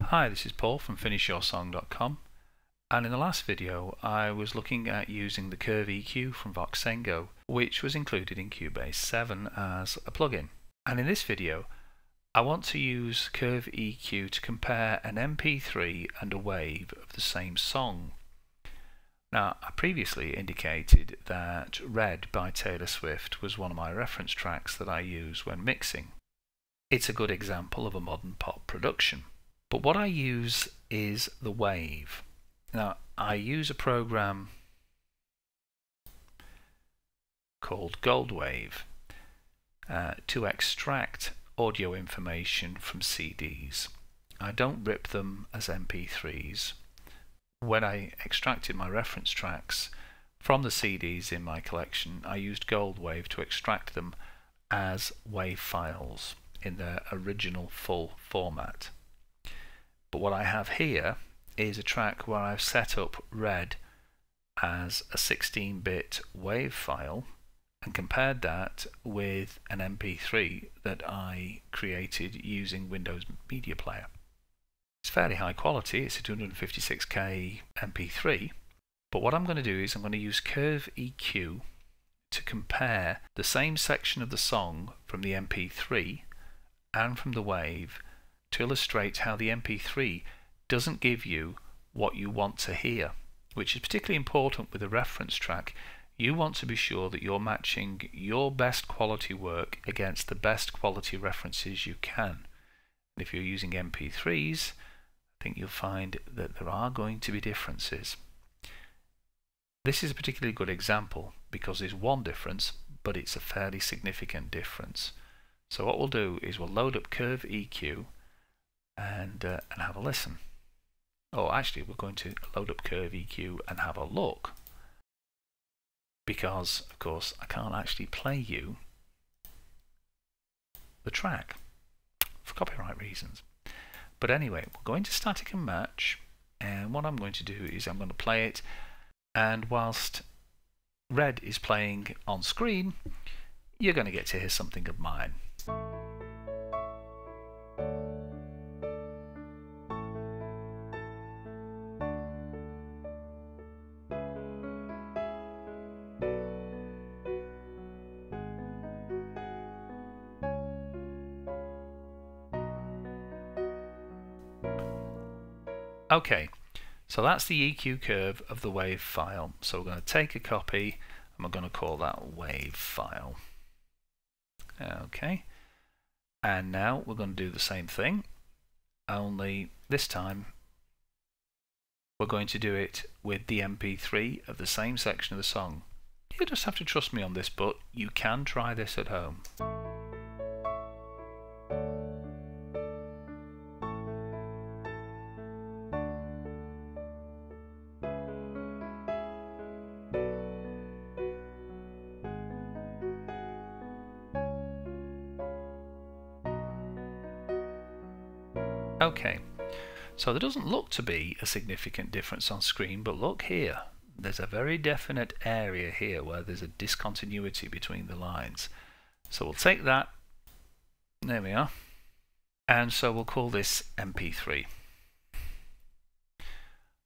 Hi, this is Paul from FinishYourSong.com, and in the last video I was looking at using the Curve EQ from Voxengo, which was included in Cubase 7 as a plugin. And in this video I want to use Curve EQ to compare an MP3 and a WAV of the same song. Now, I previously indicated that Red by Taylor Swift was one of my reference tracks that I use when mixing. It's a good example of a modern pop production. But what I use is the WAV. Now, I use a program called GoldWave to extract audio information from CDs. I don't rip them as MP3s. When I extracted my reference tracks from the CDs in my collection, I used GoldWave to extract them as WAV files in their original full format. But what I have here is a track where I've set up Red as a 16-bit WAV file and compared that with an MP3 that I created using Windows Media Player. It's fairly high quality, it's a 256K MP3, but what I'm going to do is I'm going to use Curve EQ to compare the same section of the song from the MP3 and from the WAV to illustrate how the MP3 doesn't give you what you want to hear, which is particularly important with a reference track. You want to be sure that you're matching your best quality work against the best quality references you can. And if you're using MP3s, I think you'll find that there are going to be differences. This is a particularly good example because there's one difference, but it's a fairly significant difference. So what we'll do is we'll load up Curve EQ and have a listen. Oh, actually we're going to load up Curve EQ and have a look, because of course I can't actually play you the track for copyright reasons. But anyway, we're going to static and match, and what I'm going to do is I'm going to play it, and whilst Red is playing on screen, you're going to get to hear something of mine. Okay, so that's the EQ curve of the WAV file. So we're going to take a copy and we're going to call that WAV file. Okay, and now we're going to do the same thing, only this time we're going to do it with the MP3 of the same section of the song. You just have to trust me on this, but you can try this at home. Okay, so there doesn't look to be a significant difference on screen, but look here, there's a very definite area here where there's a discontinuity between the lines. So we'll take that, there we are, and so we'll call this MP3.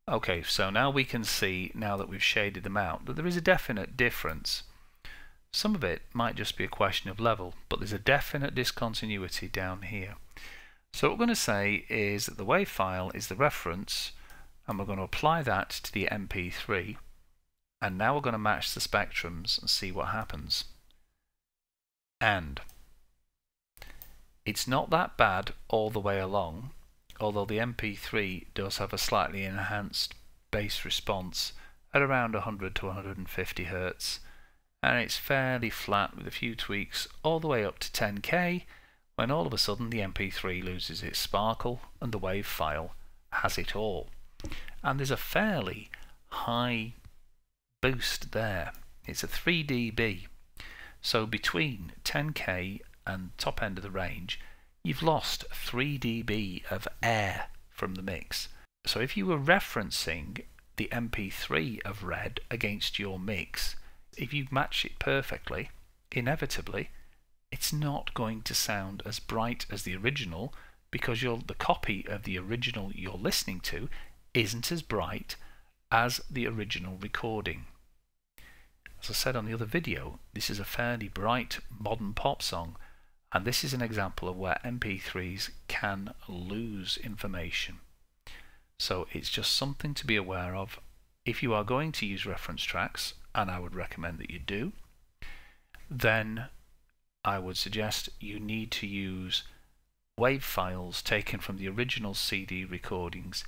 Okay, so now we can see, now that we've shaded them out, that there is a definite difference. Some of it might just be a question of level, but there's a definite discontinuity down here. So what we're going to say is that the WAV file is the reference, and we're going to apply that to the MP3, and now we're going to match the spectrums and see what happens. And it's not that bad all the way along, although the MP3 does have a slightly enhanced bass response at around 100 to 150 Hz, and it's fairly flat with a few tweaks all the way up to 10K, when all of a sudden the MP3 loses its sparkle and the WAV file has it all. And there's a fairly high boost there. It's a 3 dB. So between 10K and top end of the range, you've lost 3 dB of air from the mix. So if you were referencing the MP3 of Red against your mix, if you match it perfectly, inevitably it's not going to sound as bright as the original because the copy of the original you're listening to isn't as bright as the original recording. As I said on the other video, this is a fairly bright modern pop song, and this is an example of where MP3s can lose information. So it's just something to be aware of. If you are going to use reference tracks, and I would recommend that you do, then I would suggest you need to use WAV files taken from the original CD recordings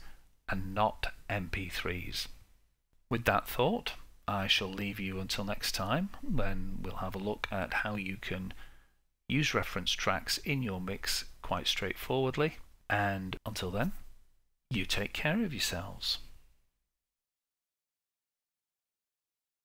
and not MP3s. With that thought, I shall leave you until next time, when we'll have a look at how you can use reference tracks in your mix quite straightforwardly. And until then, you take care of yourselves.